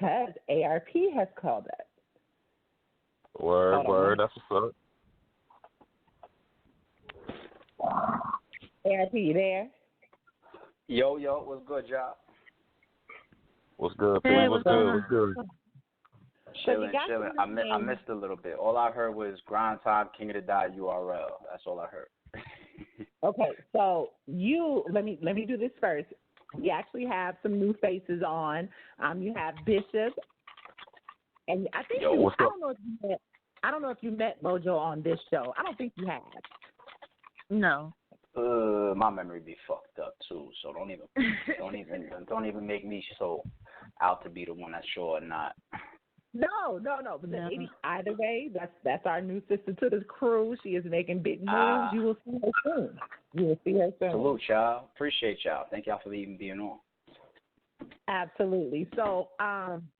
because ARP has called us. Word, that's what's up. ARP, you there? Yo, what's good, y'all? What's good, Hey, What's good? Chilling. I missed a little bit. All I heard was grind time, King of the Dot URL. That's all I heard. Okay, so let me do this first. We actually have some new faces on. You have Bishop, and I think I don't know if you met Mojo on this show. I don't think you have. No. My memory be fucked up too. So don't even make me so out to be the one that's sure or not. No. But either way, that's our new sister to the crew. She is making big moves. You will see her soon. Salute, y'all. Appreciate y'all. Thank y'all for even being on. Absolutely. So,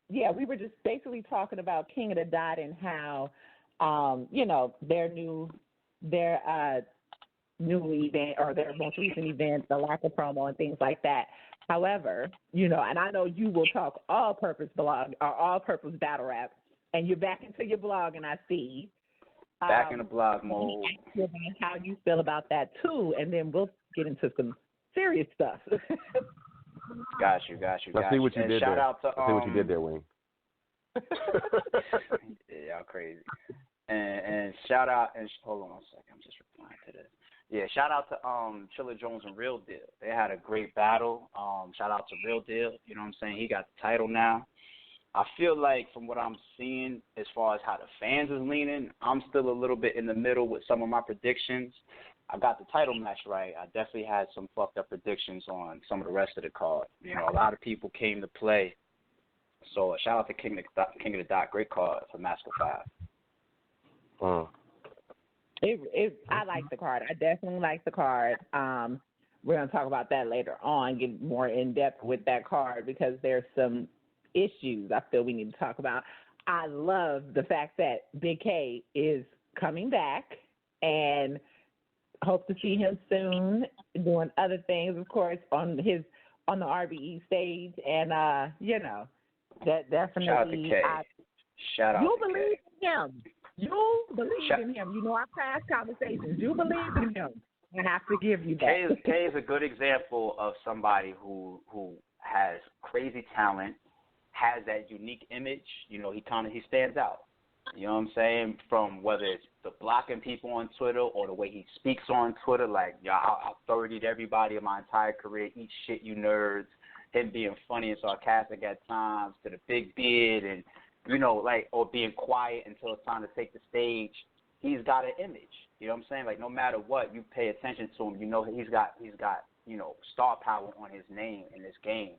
we were just basically talking about King of the Dot and how, their new event or their most recent event, the lack of promo and things like that. However, and I know you will talk all-purpose blog or all-purpose battle rap, and you're back into your blog, and I see. Back in the blog mode. How you feel about that too, and then we'll get into some serious stuff. Got you. I see what you did there. Out to, I see what you did there, Wayne. Yeah, y'all crazy. And shout out, and hold on a second, I'm just replying to this. Yeah, shout out to Serius Jones and Real Deal. They had a great battle. Shout out to Real Deal. You know what I'm saying? He got the title now. I feel like from what I'm seeing as far as how the fans is leaning, I'm still a little bit in the middle with some of my predictions. I got the title match right. I definitely had some fucked up predictions on some of the rest of the card. A lot of people came to play. So shout out to King of the Dot. Great card for Master 5. I like the card. I definitely like the card. We're going to talk about that later on, get more in depth with that card because there's some issues I feel we need to talk about. I love the fact that Big K is coming back and hope to see him soon doing other things, of course, on the RBE stage. And, that definitely. Shout out to K. Shout out you to believe K. in him. You believe in him. Our past conversations. You believe in him. I have to give you that. K is a good example of somebody who has crazy talent, has that unique image. He stands out. You know what I'm saying? From whether it's the blocking people on Twitter or the way he speaks on Twitter, like, I'll authority to everybody in my entire career, eat shit, you nerds, him being funny and sarcastic at times, to the big beard and, or being quiet until it's time to take the stage. He's got an image. You know what I'm saying? Like, no matter what, you pay attention to him, he's got star power on his name in this game.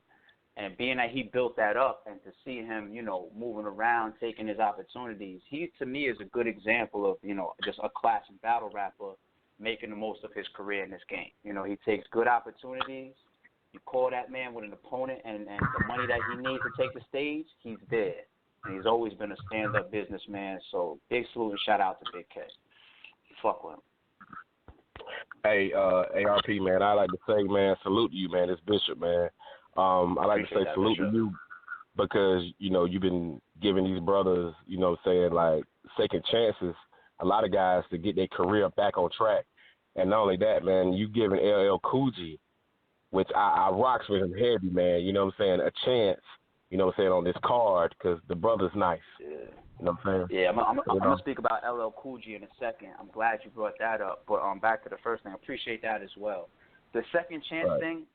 And being that he built that up and to see him, moving around, taking his opportunities, he, to me, is a good example of, just a classic battle rapper making the most of his career in this game. He takes good opportunities. You call that man with an opponent and the money that he needs to take the stage, he's there. And he's always been a stand-up businessman. So big salute and shout out to Big K. Fuck with him. Hey, ARP, man, I like to say, man, salute to you, man. It's Bishop, man. I like to say salute to you because, you've been giving these brothers, saying like second chances, a lot of guys to get their career back on track. And not only that, man, you giving LL Cool J, which I rocks with him heavy, man, a chance, on this card because the brother's nice. Yeah. You know what I'm saying? Yeah, I'm going to speak about LL Cool J in a second. I'm glad you brought that up. But back to the first thing, I appreciate that as well. The second chance thing,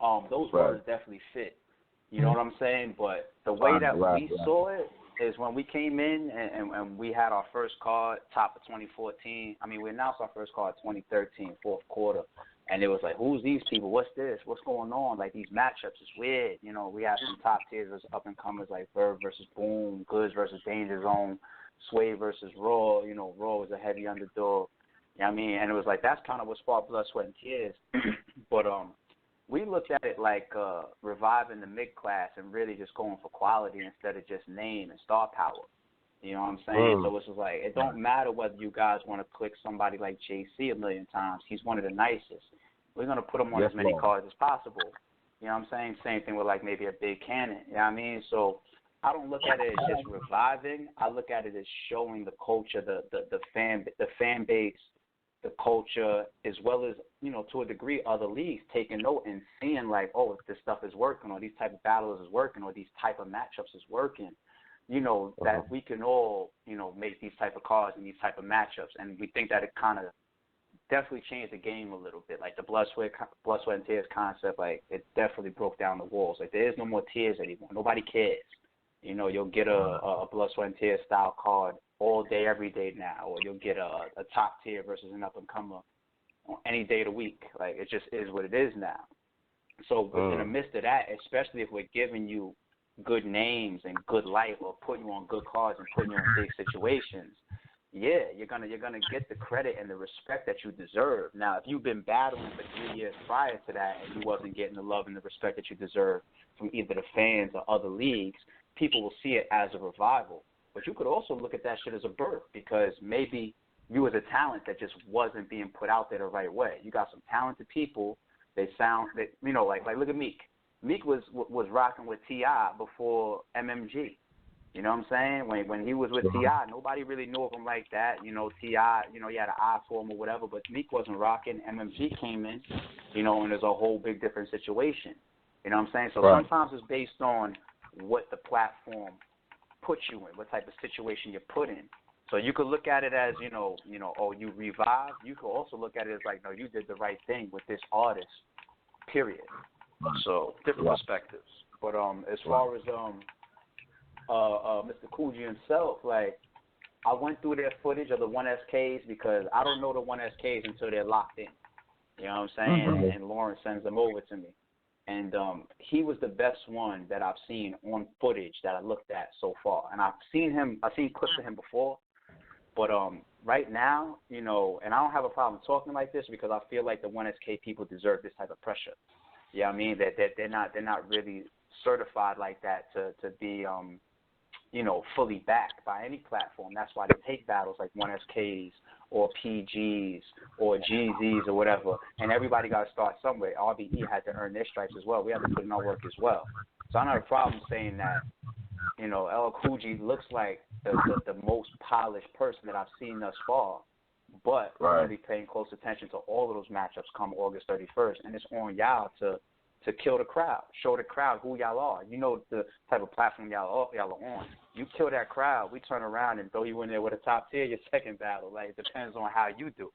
those brothers definitely fit. You know what I'm saying? But the way that we saw it is when we came in and we had our first card, top of 2014. I mean, we announced our first card 2013, fourth quarter. And it was like, who's these people? What's this? What's going on? Like, these matchups is weird. We have some top tiers as up-and-comers like Verb versus Boom, Goods versus Danger Zone, Sway versus Raw. Raw was a heavy underdog. You know what I mean? And it was like, that's kind of what sparked Blood, Sweat, and Tears. But we looked at it like reviving the mid-class and really just going for quality instead of just name and star power. You know what I'm saying? So it's just like, it don't matter whether you guys want to click somebody like JC a million times. He's one of the nicest. We're going to put him on as many cards as possible. You know what I'm saying? Same thing with like maybe a big cannon. You know what I mean? So I don't look at it as just reviving. I look at it as showing the culture, the fan base, the culture, as well as, you know, to a degree, other leagues taking note and seeing like, oh, if this stuff is working, or these type of battles is working, or these type of matchups is working, you know, that we can all, you know, make these type of cards and these type of matchups. And we think that it kind of definitely changed the game a little bit. Like the blood, sweat, and tears concept, like it definitely broke down the walls. Like there is no more tears anymore. Nobody cares. You know, you'll get a blood, sweat, and tears style card all day, every day now, or you'll get a top tier versus an up and comer on any day of the week. Like it just is what it is now. So in the midst of that, especially if we're giving you good names and good light, or putting you on good cards and putting you in big situations, yeah, you're gonna get the credit and the respect that you deserve. Now, if you've been battling for 3 years prior to that and you wasn't getting the love and the respect that you deserve from either the fans or other leagues, people will see it as a revival. But you could also look at that shit as a birth, because maybe you was a talent that just wasn't being put out there the right way. You got some talented people. They sound, that, you know, like look at Meek. Meek was rocking with T.I. before MMG. You know what I'm saying? When he was with T.I., nobody really knew of him like that. You know, T.I., you know, he had an eye for him or whatever, but Meek wasn't rocking. MMG came in, you know, and there's a whole big different situation. You know what I'm saying? So sometimes it's based on what the platform puts you in, what type of situation you're put in. So you could look at it as, you know, oh, you revived. You could also look at it as like, no, you did the right thing with this artist, period. So different perspectives. But as far as Mr. Coogee himself, like, I went through their footage of the 1SKs because I don't know the 1SKs until they're locked in. You know what I'm saying? And Lawrence sends them over to me. And he was the best one that I've seen on footage that I looked at so far. And I've seen clips of him before. But right now, you know, and I don't have a problem talking like this because I feel like the 1SK people deserve this type of pressure. You know what I mean? That they're not really certified like that to be you know, fully backed by any platform. That's why they take battles like 1SKs or PGs or GZs or whatever, and everybody got to start somewhere. RBE had to earn their stripes as well. We had to put in our work as well. So I don't have a problem saying that, you know, LL Cool J looks like the most polished person that I've seen thus far, but I'm going to be paying close attention to all of those matchups come August 31st, and it's on y'all to kill the crowd, show the crowd who y'all are. You know the type of platform y'all are on. You kill that crowd, we turn around and throw you in there with a top tier your second battle. Like, it depends on how you do.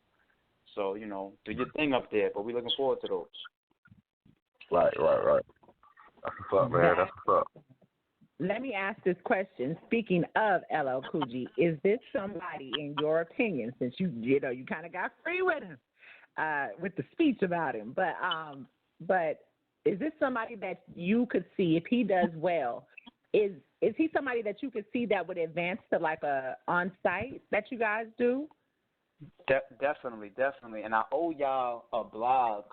So, you know, do your thing up there, but we're looking forward to those. Right. That's what's up, man. That's what's up. Let me ask this question. Speaking of LL Cool J, is this somebody, in your opinion, since you kind of got free with him, with the speech about him, but is this somebody that you could see, if he does well, is he somebody that you could see that would advance to like a on-site that you guys do? Definitely. And I owe y'all a blog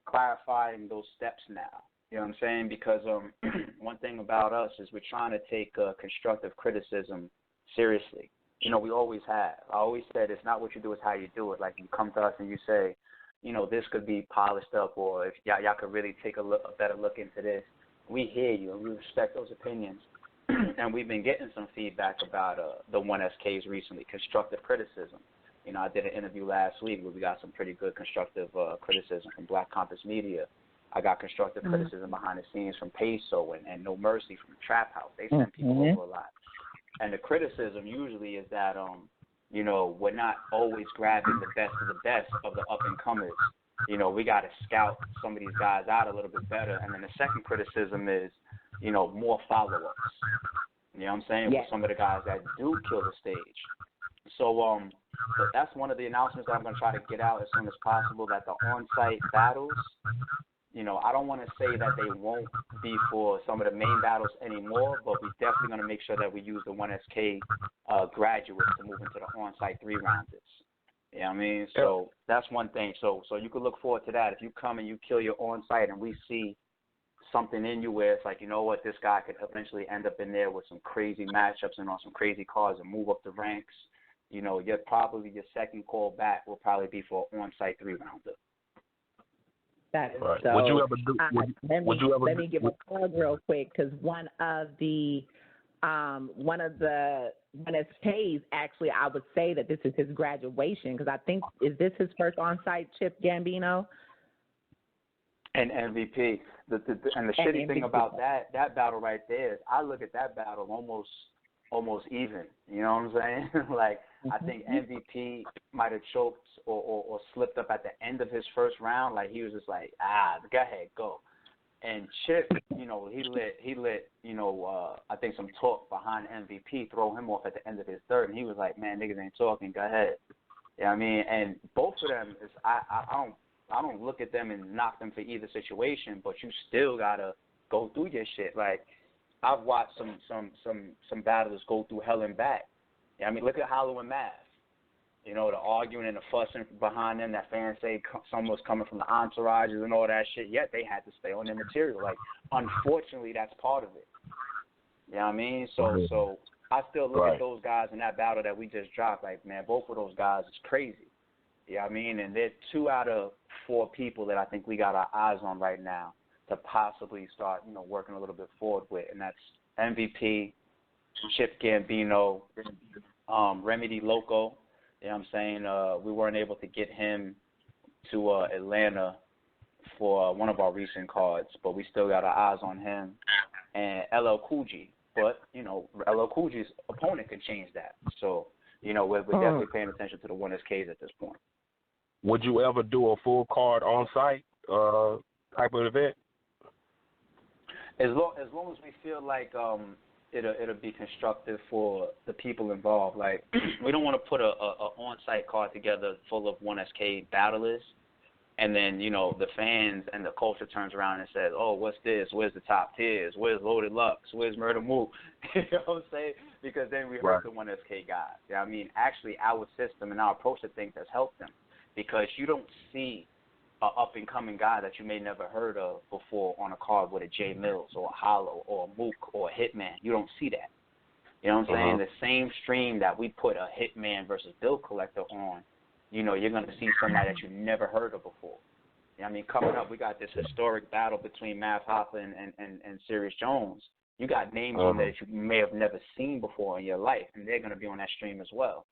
clarifying those steps now. You know what I'm saying? Because one thing about us is we're trying to take constructive criticism seriously. You know, we always have. I always said it's not what you do, it's how you do it. Like, you come to us and you say, you know, this could be polished up, or if y'all could really take a better look into this. We hear you and we respect those opinions. And we've been getting some feedback about the 1SKs recently, constructive criticism. You know, I did an interview last week where we got some pretty good constructive criticism from Black Compass Media. I got constructive criticism behind the scenes from Peso and No Mercy from Trap House. They send people over a lot. And the criticism usually is that, you know, we're not always grabbing the best of the up-and-comers. You know, we got to scout some of these guys out a little bit better. And then the second criticism is, you know, more follow-ups. You know what I'm saying? Yes. With some of the guys that do kill the stage. So that's one of the announcements that I'm going to try to get out as soon as possible, that the on-site battles, you know, I don't want to say that they won't be for some of the main battles anymore, but we're definitely going to make sure that we use the 1SK graduates to move into the on-site 3-rounders. You know what I mean? So that's one thing. So you can look forward to that. If you come and you kill your on-site and we see something in you where it's like, you know what, this guy could eventually end up in there with some crazy matchups and on some crazy cards and move up the ranks, you know, your second call back will probably be for an on-site 3-rounder. That is Right. so. Would you ever do? Let me give a plug real quick because one of the NSKs actually, I would say that this is his graduation because I think is this his first on-site Chip Gambino and MVP. And the shitty thing about that battle right there is I look at that battle almost even. You know what I'm saying? Like I think MVP might have choked or slipped up at the end of his first round. Like he was just like, go ahead, go. And Chip, he let I think some talk behind MVP throw him off at the end of his third, and he was like, man, niggas ain't talking, go ahead. You know what I mean? And both of them is I don't look at them and knock them for either situation, but you still gotta go through your shit. Like I've watched some battlers go through hell and back. You know what I mean, look at Hollow and Math. The arguing and the fussing behind them that fans say someone was coming from the entourages and all that shit, yet they had to stay on their material. Like, unfortunately, that's part of it. You know what I mean? So I still look at those guys in that battle that we just dropped, like, man, both of those guys is crazy. You know what I mean? And they're 2 out of 4 people that I think we got our eyes on right now to possibly start, working a little bit forward with, and that's MVP, Chip Gambino, Remedy Loco. You know what I'm saying? We weren't able to get him to Atlanta for one of our recent cards, but we still got our eyes on him. And LL Cool G. But, LL Cool G's opponent could change that. So, we're definitely paying attention to the 1SKs at this point. Would you ever do a full card on-site type of event? As long as we feel like it'll be constructive for the people involved. Like, we don't want to put a on-site card together full of 1SK battlers, and then, the fans and the culture turns around and says, oh, what's this? Where's the top tiers? Where's Loaded Lux? Where's Murder Mook? You know what I'm saying? Because then we hurt the 1SK guys. You know what I mean? Actually, our system and our approach to things has helped them because you don't see an up-and-coming guy that you may never heard of before on a card with a Jay Mills or a Hollow or a Mook or a Hitman. You don't see that. You know what I'm saying? The same stream that we put a Hitman versus Bill Collector on, you're going to see somebody that you never heard of before. You know what I mean? Coming up, we got this historic battle between Math Hoffa and Serius Jones. You got names on there that you may have never seen before in your life, and they're going to be on that stream as well.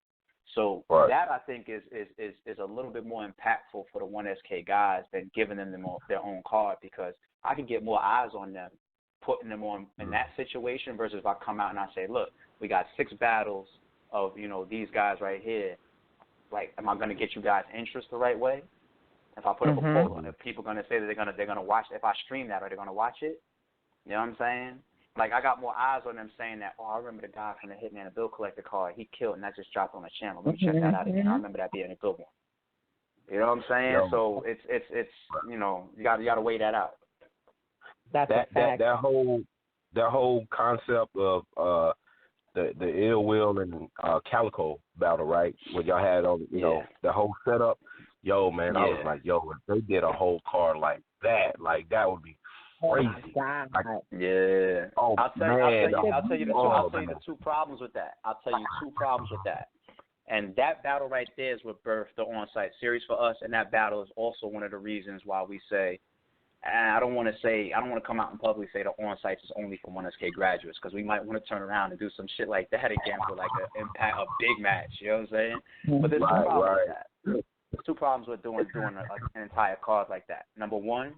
So that, I think, is a little bit more impactful for the 1SK guys than giving them their own card, because I can get more eyes on them, putting them on in that situation versus if I come out and I say, look, we got 6 battles of, these guys right here. Like, am I going to get you guys' interest the right way? If I put up a poll on it, people going to say that they're going to watch it. If I stream that, are they going to watch it? You know what I'm saying? Like, I got more eyes on them saying that, I remember the guy from the Hitman and Bill Collector card. He killed, and that just dropped on the channel. Let me check that out again. I remember that being a good one. You know what I'm saying? Yeah. So it's you got to weigh that out. That whole concept of the Ill Will and Calico battle, right? What y'all had on, the whole setup. Yo, man, I was like, if they did a whole card like that would be crazy. Yeah. Oh, I'll tell you the 2 problems with that. And that battle right there is what birthed the on-site series for us, and that battle is also one of the reasons why we say, I don't want to come out and publicly say the on-sites is only for 1SK graduates, because we might want to turn around and do some shit like that again for like a big match. You know what I'm saying? But there's 2 problems with that. There's 2 problems with doing an entire card like that. Number one,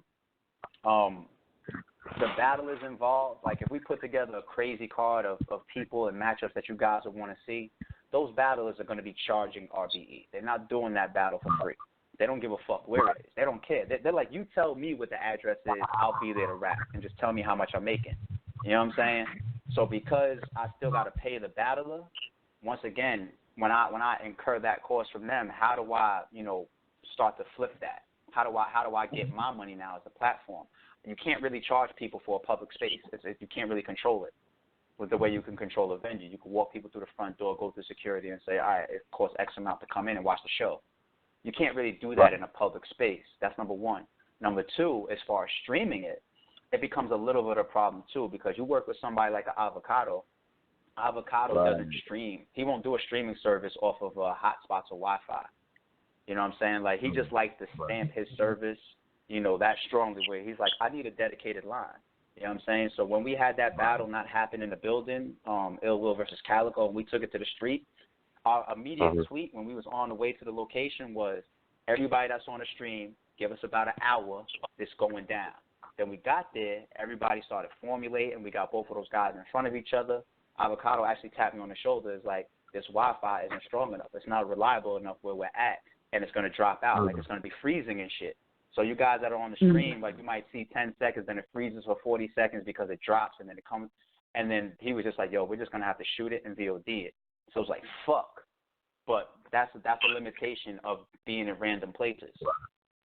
the battlers involved, like if we put together a crazy card of people and matchups that you guys would want to see, those battlers are going to be charging RBE. They're not doing that battle for free. They don't give a fuck where it is. They don't care. They're like, you tell me what the address is, I'll be there to rap, and just tell me how much I'm making. You know what I'm saying? So because I still got to pay the battler, once again, when I incur that cost from them, how do I, start to flip that? How do I get my money now as a platform? You can't really charge people for a public space. You can't really control it with the way you can control a venue. You can walk people through the front door, go through security, and say, all right, it costs X amount to come in and watch the show. You can't really do that in a public space. That's number one. Number 2, as far as streaming it becomes a little bit of a problem too, because you work with somebody like an Avocado. Avocado doesn't stream. He won't do a streaming service off of hotspots or Wi-Fi. You know what I'm saying? Like, he just likes to stamp his service that strongly where he's like, I need a dedicated line. You know what I'm saying? So when we had that battle not happen in the building, Ill Will versus Calico, and we took it to the street, our immediate tweet when we was on the way to the location was, everybody that's on the stream, give us about an hour, this going down. Then we got there, everybody started formulating, we got both of those guys in front of each other. Avocado actually tapped me on the shoulder, is like, this Wi-Fi isn't strong enough. It's not reliable enough where we're at, and it's going to drop out. Like, it's going to be freezing and shit. So you guys that are on the stream, like, you might see 10 seconds, then it freezes for 40 seconds because it drops, and then it comes. And then he was just like, yo, we're just going to have to shoot it and VOD it. So it was like, fuck. But that's a limitation of being in random places.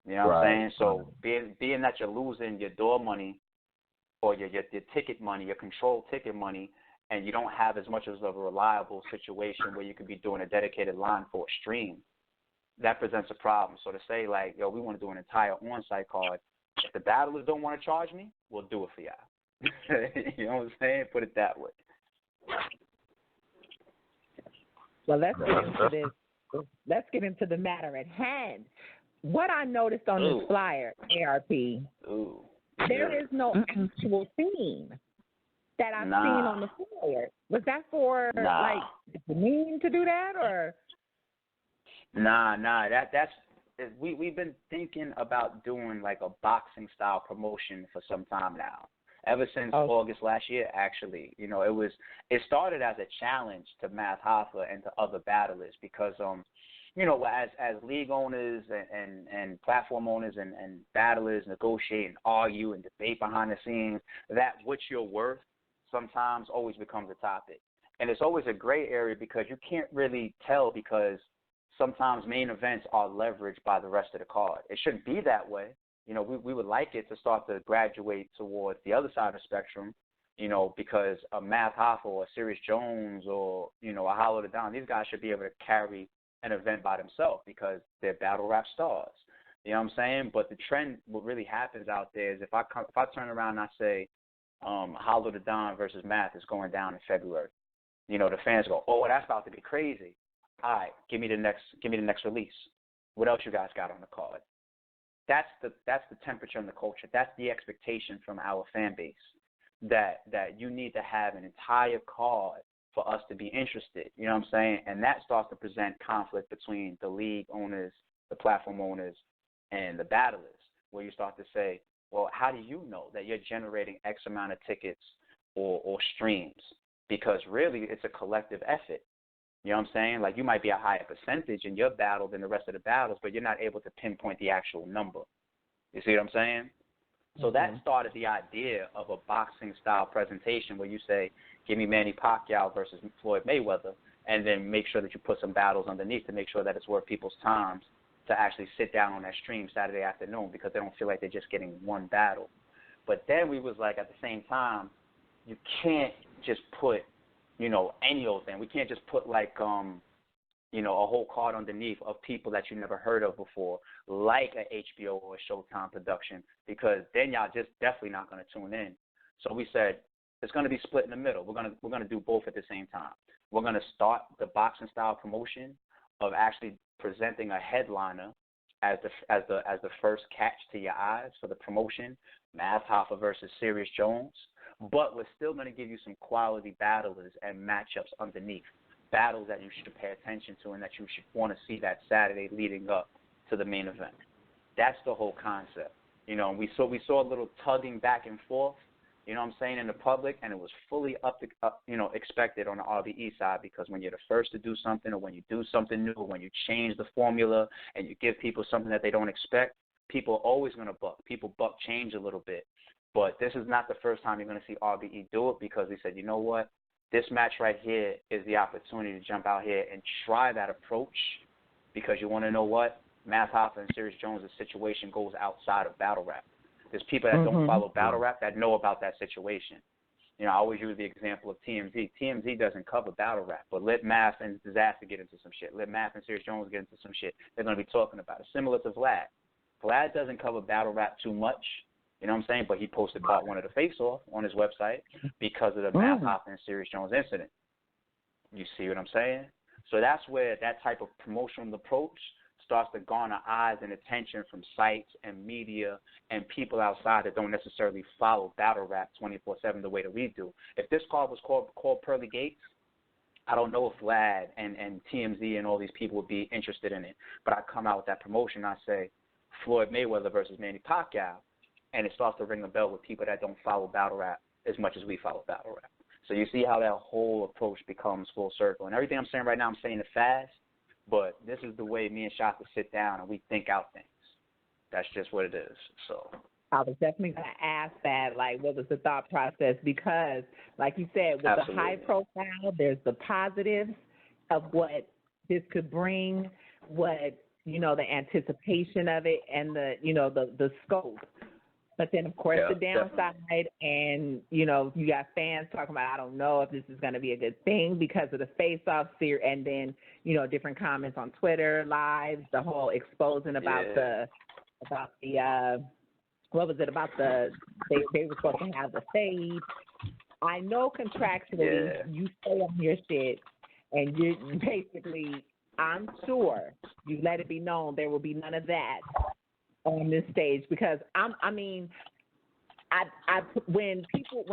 You know what I'm saying? So being that you're losing your door money or your ticket money, your control ticket money, and you don't have as much as of a reliable situation where you could be doing a dedicated line for a stream, that presents a problem. So to say, like, yo, we want to do an entire on-site card, if the battlers don't want to charge me, we'll do it for y'all. You know what I'm saying? Put it that way. Well, let's get into this. Let's get into the matter at hand. What I noticed on this flyer, ARP, there is no actual theme that I've seen on the flyer. Was that for like the mean to do that, or? Nah. That's we've been thinking about doing like a boxing style promotion for some time now. Ever since August last year, actually, it started as a challenge to Math Hoffa and to other battlers because as league owners and platform owners and battlers negotiate and argue and debate behind the scenes, that what you're worth sometimes always becomes a topic. And it's always a gray area because you can't really tell because sometimes main events are leveraged by the rest of the card. It shouldn't be that way. We would like it to start to graduate towards the other side of the spectrum, because a Math Hoffa or a Serius Jones or, a Hollow the Don, these guys should be able to carry an event by themselves because they're battle rap stars. You know what I'm saying? But the trend, what really happens out there is if I turn around and I say Hollow the Don versus Math is going down in February, the fans go, oh, that's about to be crazy. All right, give me the next release. What else you guys got on the card? That's the temperature in the culture. That's the expectation from our fan base that you need to have an entire card for us to be interested. You know what I'm saying? And that starts to present conflict between the league owners, the platform owners, and the battlers, where you start to say, well, how do you know that you're generating X amount of tickets or streams? Because really it's a collective effort. You know what I'm saying? Like, you might be a higher percentage in your battle than the rest of the battles, but you're not able to pinpoint the actual number. You see what I'm saying? So that started the idea of a boxing-style presentation where you say, give me Manny Pacquiao versus Floyd Mayweather, and then make sure that you put some battles underneath to make sure that it's worth people's time to actually sit down on that stream Saturday afternoon because they don't feel like they're just getting one battle. But then we was like, at the same time, you can't just put any old thing. We can't just put like, a whole card underneath of people that you never heard of before, like a HBO or a Showtime production, because then y'all just definitely not going to tune in. So we said it's going to be split in the middle. We're going to do both at the same time. We're going to start the boxing style promotion of actually presenting a headliner as the first catch to your eyes for the promotion, Math Hoffa versus Serius Jones. But we're still going to give you some quality battlers and matchups underneath, battles that you should pay attention to and that you should want to see that Saturday leading up to the main event. That's the whole concept. And we saw a little tugging back and forth, in the public, and it was fully expected on the RBE side because when you're the first to do something or when you do something new or when you change the formula and you give people something that they don't expect, people are always going to buck. People buck change a little bit. But this is not the first time you're going to see RBE do it because we said, you know what, this match right here is the opportunity to jump out here and try that approach because you want to know what? Math Hoffa and Serius Jones' situation goes outside of battle rap. There's people that don't follow battle rap that know about that situation. I always use the example of TMZ. TMZ doesn't cover battle rap, but let Math and Disaster get into some shit. Let Math and Serius Jones get into some shit. They're going to be talking about it. Similar to Vlad. Vlad doesn't cover battle rap too much. You know what I'm saying? But he posted part one of the face-off on his website because of the Math Hoffa and Serius Jones incident. You see what I'm saying? So that's where that type of promotional approach starts to garner eyes and attention from sites and media and people outside that don't necessarily follow battle rap 24/7 the way that we do. If this card was called Pearly Gates, I don't know if Vlad and TMZ and all these people would be interested in it. But I come out with that promotion, I say Floyd Mayweather versus Manny Pacquiao, and it starts to ring a bell with people that don't follow battle rap as much as we follow battle rap. So you see how that whole approach becomes full circle. And everything I'm saying right now, I'm saying it fast, but this is the way me and Shaka sit down and we think out things. That's just what it is. So I was definitely going to ask that, like, what was the thought process? Because, like you said, with Absolutely. the high profile, there's the positives of what this could bring, what, you know, the anticipation of it and the, you know, the scope. But then, of course, the downside, and, you know, you got fans talking about, I don't know if this is going to be a good thing because of the face-off series, and then, you know, different comments on Twitter, lives, the whole exposing about the what was it about they were supposed to have the fade. I know contractually you stay on your shit, and you basically, I'm sure you let it be known there will be none of that on this stage, because when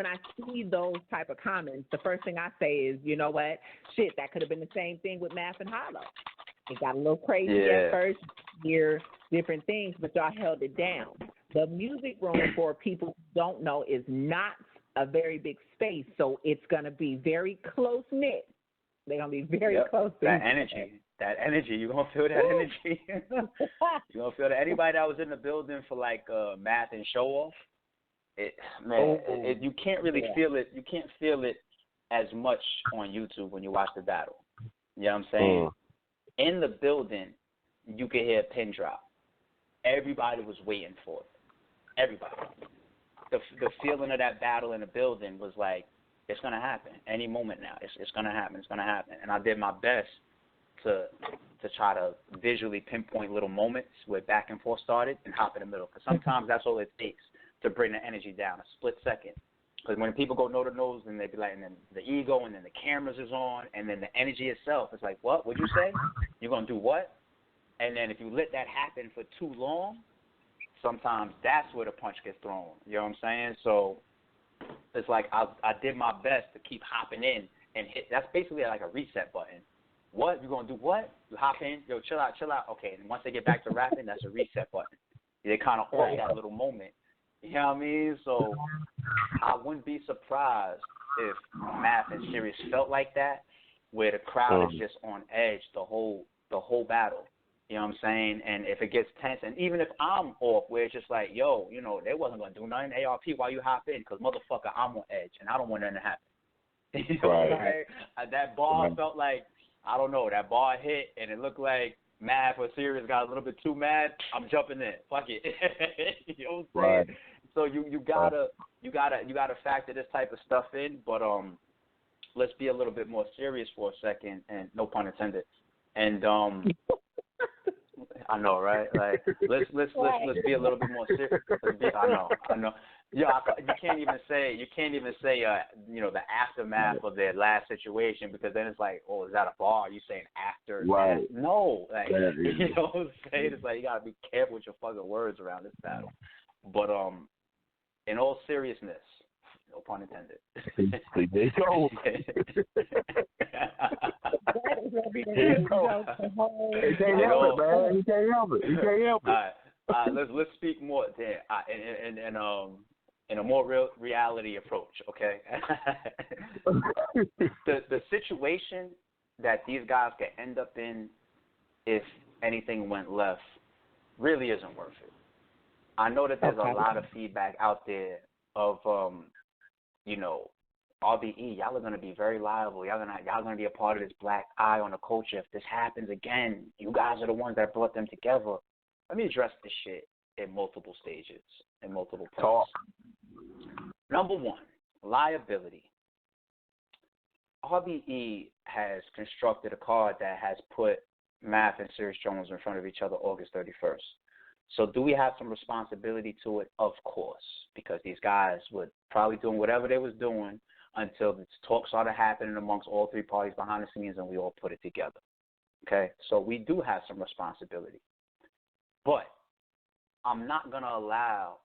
I see those type of comments, the first thing I say is, you know what, shit, that could have been the same thing with Math and Hollow. It got a little crazy at first, hear different things, but y'all held it down. The music room, for people who don't know, is not a very big space, so it's going to be very close-knit. They're going to be very close to that energy, you're going to feel that energy. You're going to feel that. Anybody that was in the building for, like, Math and Show Off, you can't really feel it. You can't feel it as much on YouTube when you watch the battle. You know what I'm saying? In the building, you could hear a pin drop. Everybody was waiting for it. Everybody. The feeling of that battle in the building was like, it's going to happen any moment now. It's going to happen. It's going to happen. And I did my best to try to visually pinpoint little moments where back and forth started and hop in the middle. Because sometimes that's all it takes to bring the energy down, a split second. Because when people go nose to nose, and they be like, and then the ego, and then the cameras is on, and then the energy itself is like, what? What'd you say? You're going to do what? And then if you let that happen for too long, sometimes that's where the punch gets thrown. You know what I'm saying? So it's like I did my best to keep hopping in and hit. That's basically like a reset button. What? You're going to do what? You hop in, yo, chill out. Okay, and once they get back to rapping, that's a reset button. They kind of hold that little moment. You know what I mean? So I wouldn't be surprised if Math and Serious felt like that, where the crowd is just on edge the whole battle. You know what I'm saying? And if it gets tense, and even if I'm off, where it's just like, yo, you know, they wasn't going to do nothing, ARP, while you hop in, because motherfucker, I'm on edge, and I don't want nothing to happen. You know what I'm saying? That bar felt like, I don't know, that bar hit, and it looked like Math or Serious got a little bit too mad. I'm jumping in. Fuck it. You know what I'm saying? So you gotta factor this type of stuff in, but let's be a little bit more serious for a second, and no pun intended. And I know, right? Like let's be a little bit more serious. I know. Yeah, you can't even say you know, the aftermath of their last situation, because then it's like, oh, is that a bar? Are you saying after? Right. No, like you know what I'm saying? It's like you gotta be careful with your fucking words around this battle. But in all seriousness, no pun intended. There you go. He can't help it, man. He can't help it. All right. Let's speak more there in a more real reality approach, okay? the situation that these guys could end up in if anything went left really isn't worth it. I know that there's a lot of feedback out there of, you know, RBE, y'all are going to be very liable. Y'all going to be a part of this black eye on the culture. If this happens again, you guys are the ones that brought them together. Let me address this shit in multiple stages, in multiple parts. Number one, liability. RBE has constructed a card that has put Math and Serius Jones in front of each other August 31st. So do we have some responsibility to it? Of course, because these guys were probably doing whatever they was doing until the talk started happening amongst all three parties behind the scenes, and we all put it together. Okay? So we do have some responsibility. But I'm not going to allow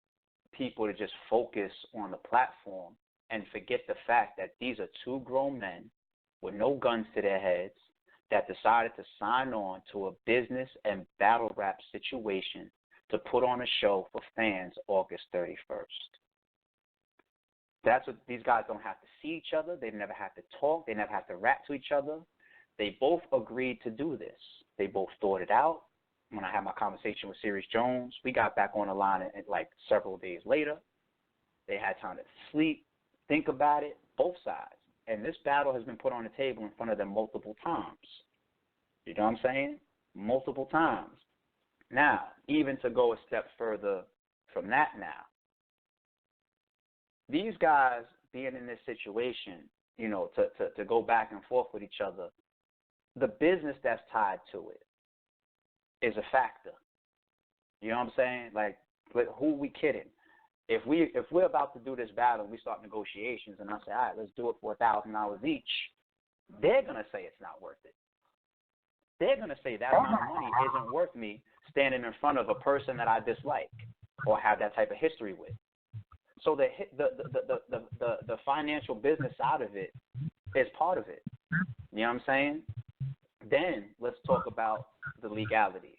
people to just focus on the platform and forget the fact that these are two grown men with no guns to their heads that decided to sign on to a business and battle rap situation to put on a show for fans August 31st. That's what these guys don't have to see each other. They never have to talk. They never have to rap to each other. They both agreed to do this. They both thought it out. When I had my conversation with Serius Jones, we got back on the line like several days later. They had time to sleep, think about it, both sides. And this battle has been put on the table in front of them multiple times. You know what I'm saying? Multiple times. Now, even to go a step further from that now, these guys being in this situation, you know, to go back and forth with each other, the business that's tied to it is a factor. You know what I'm saying? Like, who are we kidding? If we're about to do this battle and we start negotiations and I say, all right, let's do it for $1,000 each, they're going to say it's not worth it. They're going to say that amount of money isn't worth me standing in front of a person that I dislike or have that type of history with. So the financial business side of it is part of it. You know what I'm saying? Then let's talk about the legalities.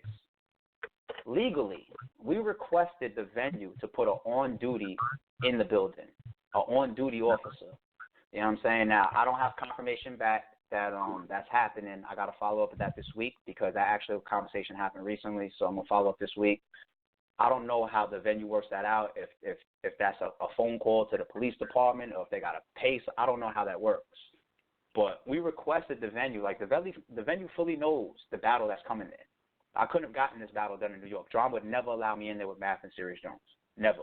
Legally, we requested the venue to put an on-duty in the building, an on-duty officer. You know what I'm saying? Now, I don't have confirmation back that that's happening. I got to follow up with that this week because that actual conversation happened recently, so I'm going to follow up this week. I don't know how the venue works that out, if that's a phone call to the police department or if they got to pay. So I don't know how that works. But we requested the venue. Like, the venue fully knows the battle that's coming in. I couldn't have gotten this battle done in New York. Drum would never allow me in there with Math and Serius Jones. Never.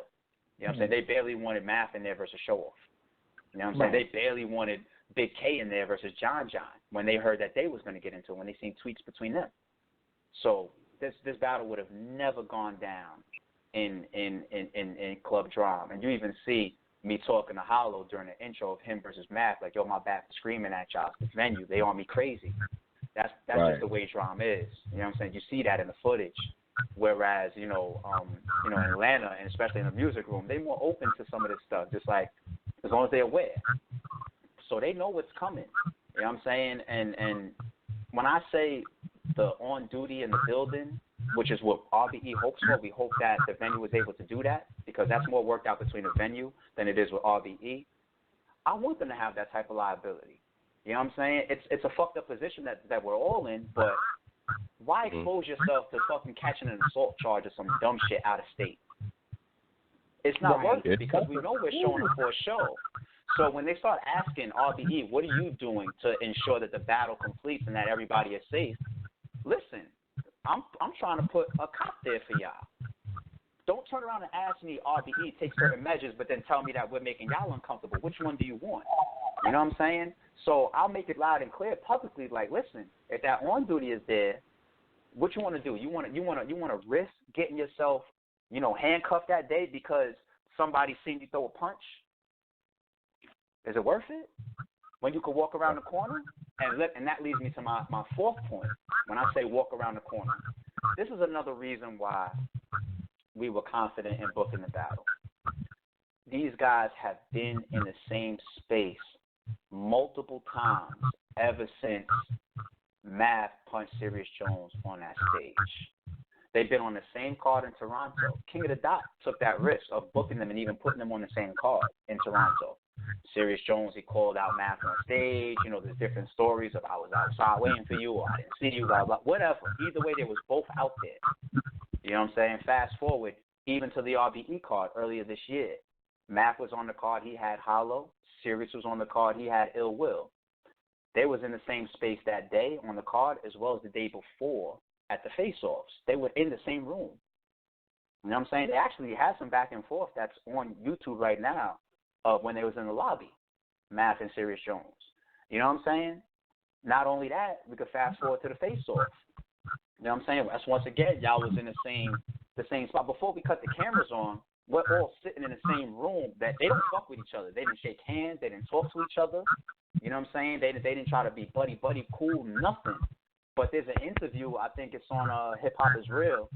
You know what I'm saying? They barely wanted Math in there versus Show Off. You know what I'm saying? They barely wanted Big K in there versus John when they heard that they was going to get into it, when they seen tweets between them. So this battle would have never gone down in Club Drum. And you even see me talking to Hollow during the intro of him versus Math, like, yo, my bad for screaming at y'all. This venue, they on me crazy. That's right. Just the way Drum is. You know what I'm saying? You see that in the footage. Whereas, in Atlanta, and especially in the music room, they're more open to some of this stuff, just like as long as they're aware. So they know what's coming. You know what I'm saying? And when I say the on duty in the building, which is what RBE hopes for, we hope that the venue was able to do that because that's more worked out between the venue than it is with RBE. I want them to have that type of liability. You know what I'm saying? It's a fucked up position that we're all in, but why expose yourself to fucking catching an assault charge or some dumb shit out of state? It's not worth it because we know we're showing up for a show. So when they start asking RBE, what are you doing to ensure that the battle completes and that everybody is safe? Listen, I'm trying to put a cop there for y'all. Don't turn around and ask me, RBE, take certain measures, but then tell me that we're making y'all uncomfortable. Which one do you want? You know what I'm saying? So I'll make it loud and clear publicly, like, listen, if that on duty is there, what you want to do? You want to risk getting yourself, handcuffed that day because somebody seen you throw a punch? Is it worth it? When you could walk around the corner? And that leads me to my fourth point. When I say walk around the corner, this is another reason why we were confident in booking the battle. These guys have been in the same space multiple times ever since Math punched Serius Jones on that stage. They've been on the same card in Toronto. King of the Dot took that risk of booking them and even putting them on the same card in Toronto. Serius Jones, he called out Math on stage. There's different stories of I was outside waiting for you or I didn't see you, blah, blah, whatever. Either way, they was both out there. You know what I'm saying? Fast forward even to the RBE card earlier this year. Math was on the card. He had Hollow. Serius was on the card. He had Ill Will. They was in the same space that day on the card as well as the day before at the face-offs. They were in the same room. You know what I'm saying? They actually had some back and forth that's on YouTube right now of when they was in the lobby, Math and Serius Jones. You know what I'm saying? Not only that, we could fast forward to the face-off. You know what I'm saying? That's once again, y'all was in the same spot. Before we cut the cameras on, we're all sitting in the same room that they don't fuck with each other. They didn't shake hands. They didn't talk to each other. You know what I'm saying? They didn't try to be buddy, cool, nothing. But there's an interview, I think it's on Hip Hop Is Real,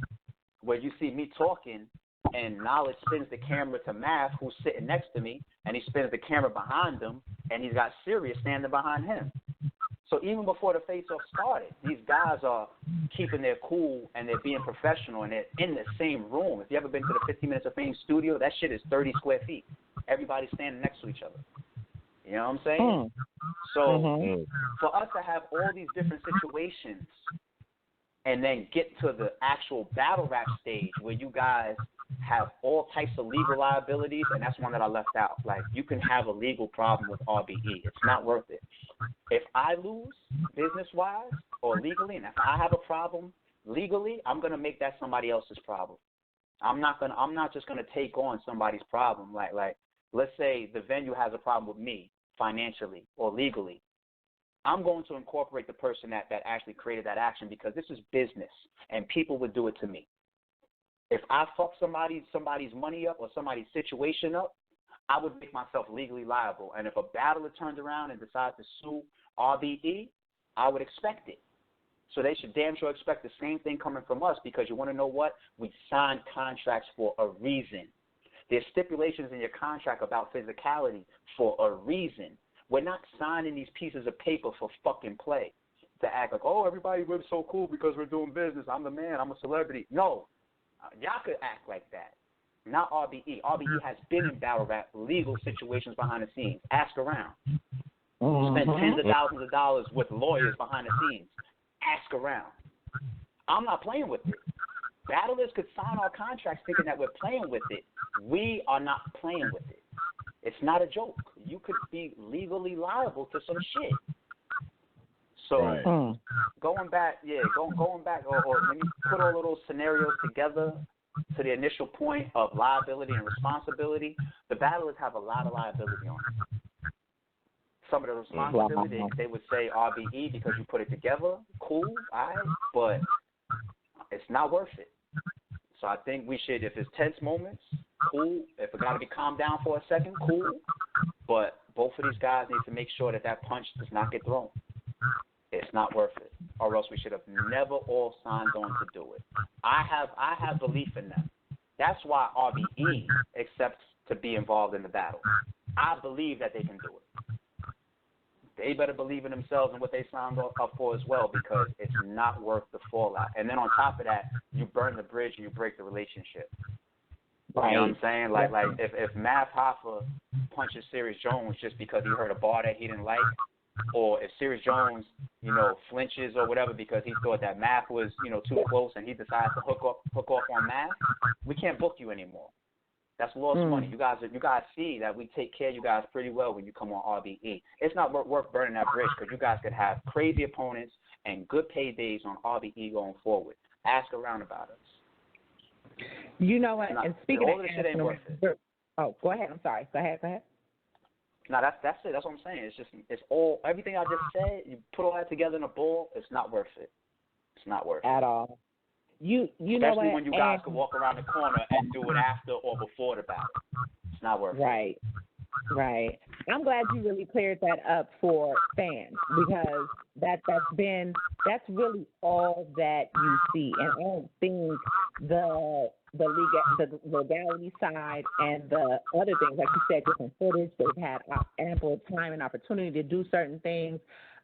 where you see me talking, and Knowledge spins the camera to Math, who's sitting next to me, and he spins the camera behind him, and he's got Serius standing behind him. So even before the face-off started, these guys are keeping their cool, and they're being professional, and they're in the same room. If you ever been to the 15 Minutes of Fame studio, that shit is 30 square feet. Everybody's standing next to each other. You know what I'm saying? So for us to have all these different situations and then get to the actual battle rap stage where you guys have all types of legal liabilities, and that's one that I left out. Like, you can have a legal problem with RBE. It's not worth it. If I lose business-wise or legally, and if I have a problem legally, I'm going to make that somebody else's problem. I'm not just going to take on somebody's problem. Like let's say the venue has a problem with me financially or legally. I'm going to incorporate the person that actually created that action, because this is business, and people would do it to me. If I fuck somebody's money up or somebody's situation up, I would make myself legally liable. And if a battler turns around and decides to sue RBE, I would expect it. So they should damn sure expect the same thing coming from us, because you want to know what? We signed contracts for a reason. There's stipulations in your contract about physicality for a reason. We're not signing these pieces of paper for fucking play to act like, oh, everybody, we're so cool because we're doing business. I'm the man. I'm a celebrity. No. Y'all could act like that. Not RBE. RBE has been in battle rap legal situations behind the scenes. Ask around. Spent tens of thousands of dollars with lawyers behind the scenes. Ask around. I'm not playing with it. Battlers could sign our contracts thinking that we're playing with it. We are not playing with it. It's not a joke. You could be legally liable to some shit. So going back, or when you put all of those scenarios together to the initial point of liability and responsibility, the battlers have a lot of liability on it. Some of the responsibility, they would say RBE because you put it together. Cool, all right, but it's not worth it. So I think we should, if it's tense moments, cool. If it got to be calmed down for a second, cool. But both of these guys need to make sure that punch does not get thrown. It's not worth it, or else we should have never all signed on to do it. I have belief in them. That's why RBE accepts to be involved in the battle. I believe that they can do it. They better believe in themselves and what they signed up for as well, because it's not worth the fallout. And then on top of that, you burn the bridge and you break the relationship. Right. You know what I'm saying? Like if Math Hoffa punches Serius Jones just because he heard a bar that he didn't like, or if Serius Jones, flinches or whatever because he thought that Math was, too close and he decides to hook off on Math, we can't book you anymore. That's lost money. You guys see that we take care of you guys pretty well when you come on RBE. It's not worth burning that bridge, because you guys could have crazy opponents and good paydays on RBE going forward. Ask around about us. You know what? And speaking all of this shit ain't worth it. Oh, go ahead. I'm sorry. Go ahead. No, that's it. That's what I'm saying. It's all everything I just said. You put all that together in a ball. It's not worth it. It's not worth it at all. You Especially know what? when you guys could walk around the corner and do it after or before the battle. It's not worth it. Right. I'm glad you really cleared that up for fans, because that's really all that you see. And I don't think the legality side and the other things, like you said, different footage, they've had ample time and opportunity to do certain things.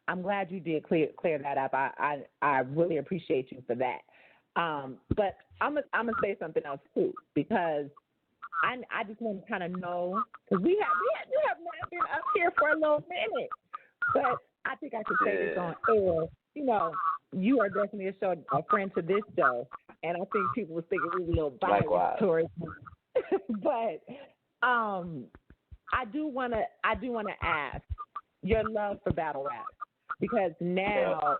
I'm glad you did clear that up. I really appreciate you for that. But I'm gonna say something else too, because I just want to kind of know, because you have not been up here for a little minute, but I think I should say this on air. You are definitely a friend to this show, and I think people was thinking we were a little biased towards you. But I do want to ask your love for battle rap. Because now,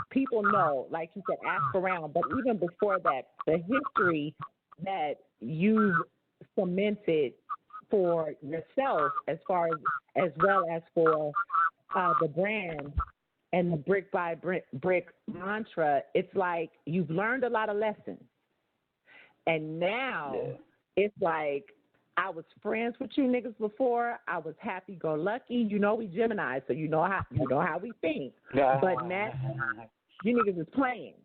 people know, like you said, ask around. But even before that, the history that you've cemented for yourself, as well as for the brand and the brick by brick mantra, it's like you've learned a lot of lessons. And now it's like, I was friends with you niggas before. I was happy-go-lucky. We Gemini, so you know how we think. But You niggas is playing.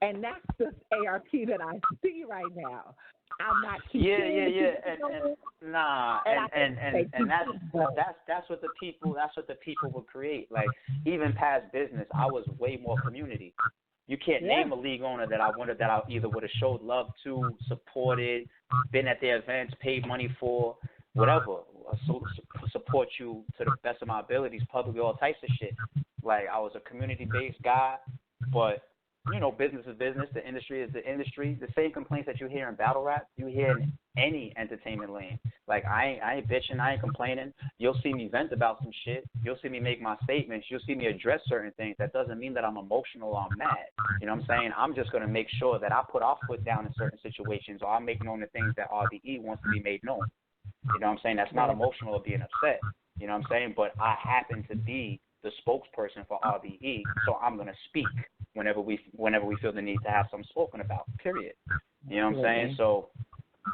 And that's the ARP that I see right now. I'm not too yeah, and that's what the people would create. Like even past business, I was way more community. You can't name a league owner that I either would have showed love to, supported, been at their events, paid money for, whatever, support you to the best of my abilities, publicly, all types of shit. Like I was a community-based guy, but you know, business is business. The industry is the industry. The same complaints that you hear in battle rap, you hear in any entertainment lane. Like I ain't bitching, I ain't complaining. You'll see me vent about some shit. You'll see me make my statements. You'll see me address certain things. That doesn't mean that I'm emotional or I'm mad. You know what I'm saying? I'm just gonna make sure that I put our foot down in certain situations, or I make known the things that RBE wants to be made known. You know what I'm saying? That's not emotional or being upset. You know what I'm saying? But I happen to be the spokesperson for RBE, so I'm gonna speak whenever we feel the need to have something spoken about, period. You know what I'm saying? So,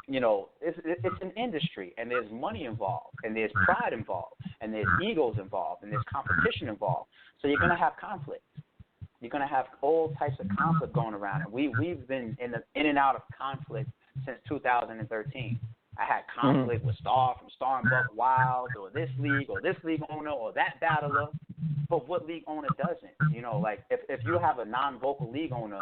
you know, it's an industry, and there's money involved, and there's pride involved, and there's egos involved, and there's competition involved. So you're going to have conflict. You're going to have all types of conflict going around. And we've been in and out of conflict since 2013. I had conflict with Star from Star and Buck Wild, or this league owner, or that battler. But what league owner doesn't? You know, like if you have a non-vocal league owner,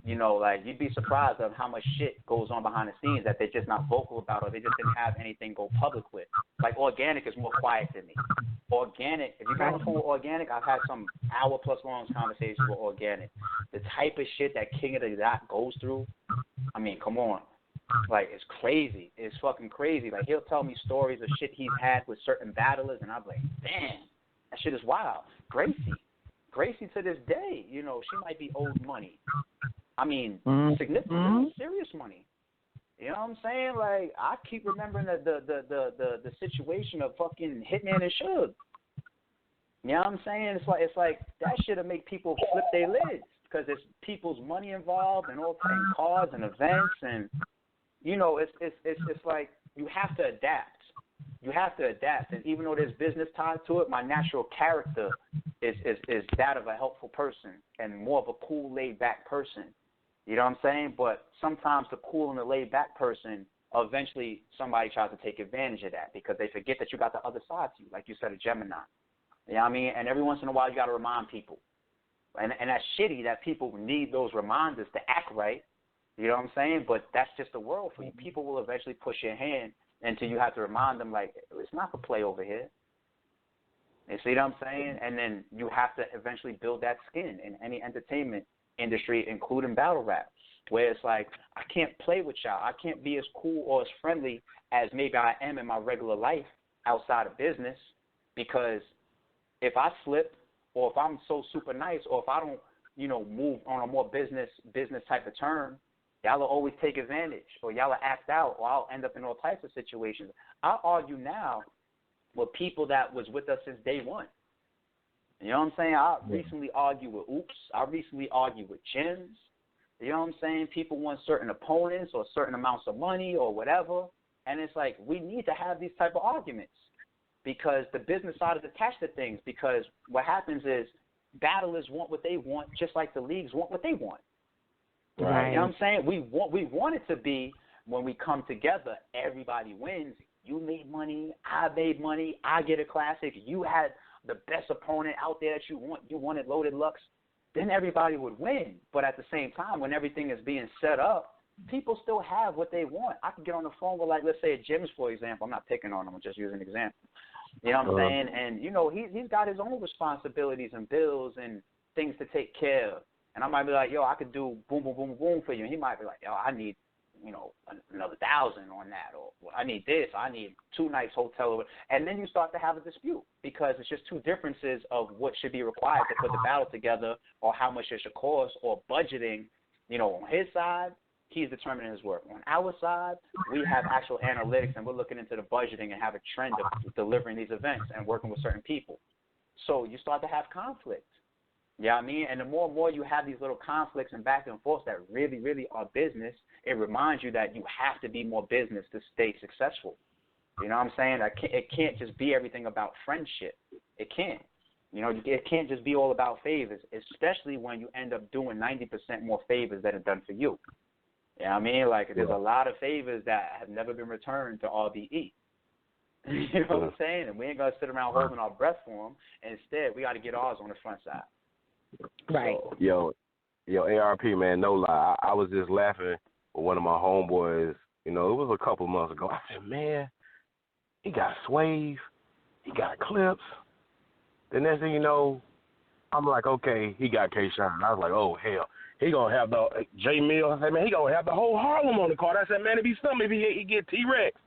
you know, like you'd be surprised of how much shit goes on behind the scenes that they're just not vocal about, or they just didn't have anything go public with. Like Organic is more quiet than me. Organic, if you got a phone with Organic, I've had some hour-plus long conversations with Organic. The type of shit that King of the Dot goes through, I mean, come on. Like, it's crazy. It's fucking crazy. Like, he'll tell me stories of shit he's had with certain battlers, and I'm like, damn, that shit is wild. Gracie to this day, you know, she might be owed money. I mean, significant, serious money. You know what I'm saying? Like, I keep remembering the situation of fucking Hitman and Suge. You know what I'm saying? It's like that shit'll make people flip their lids because there's people's money involved and all kinds of cars and events, and you know, it's like you have to adapt. You have to adapt, and even though there's business tied to it, my natural character is that of a helpful person and more of a cool, laid-back person. You know what I'm saying? But sometimes the cool and the laid-back person, eventually somebody tries to take advantage of that because they forget that you got the other side to you, like you said, a Gemini. You know what I mean? And every once in a while you got to remind people. And that's shitty that people need those reminders to act right. You know what I'm saying? But that's just the world for you. People will eventually push your hand until you have to remind them, like, it's not for play over here. You see what I'm saying? And then you have to eventually build that skin in any entertainment industry, including battle rap, where it's like, I can't play with y'all. I can't be as cool or as friendly as maybe I am in my regular life outside of business, because if I slip, or if I'm so super nice, or if I don't, you know, move on a more business type of term, y'all will always take advantage, or y'all will act out, or I'll end up in all types of situations. I argue now with people that was with us since day one. You know what I'm saying? I recently argued with Oops. I recently argued with Jims. You know what I'm saying? People want certain opponents or certain amounts of money or whatever. And it's like, we need to have these type of arguments because the business side is attached to things, because what happens is battlers want what they want just like the leagues want what they want. Right. You know what I'm saying? We want it to be when we come together, everybody wins. You made money, I made money, I get a classic, you had the best opponent out there that you wanted Loaded Lux, then everybody would win. But at the same time, when everything is being set up, people still have what they want. I could get on the phone with, like, let's say Jim's, for example. I'm not picking on him, I'm just using an example. You know what I'm saying? And, you know, he's got his own responsibilities and bills and things to take care of. And I might be like, yo, I could do boom, boom, boom, boom for you. And he might be like, yo, I need, you know, another 1,000 on that. Or I need this. I need 2 nights hotel. And then you start to have a dispute because it's just two differences of what should be required to put the battle together, or how much it should cost, or budgeting. You know, on his side, he's determining his work. On our side, we have actual analytics, and we're looking into the budgeting and have a trend of delivering these events and working with certain people. So you start to have conflict. You know what I mean? And the more and more you have these little conflicts and back and forth that really, really are business, it reminds you that you have to be more business to stay successful. You know what I'm saying? It can't just be everything about friendship. It can't. You know, it can't just be all about favors, especially when you end up doing 90% more favors than are done for you. You know what I mean? Like, there's a lot of favors that have never been returned to RBE. You know what I'm saying? And we ain't going to sit around holding our breath for them. Instead, we got to get ours on the front side. Right. So, yo, ARP, man, no lie. I was just laughing with one of my homeboys. You know, it was a couple months ago. I said, man, he got Swave. He got Clips. The next thing you know, I'm like, okay, he got K-Shine. I was like, oh, hell. He going to have the J Mill. I said, man, he going to have the whole Harlem on the card. I said, man, it'd be something if he get T-Rex.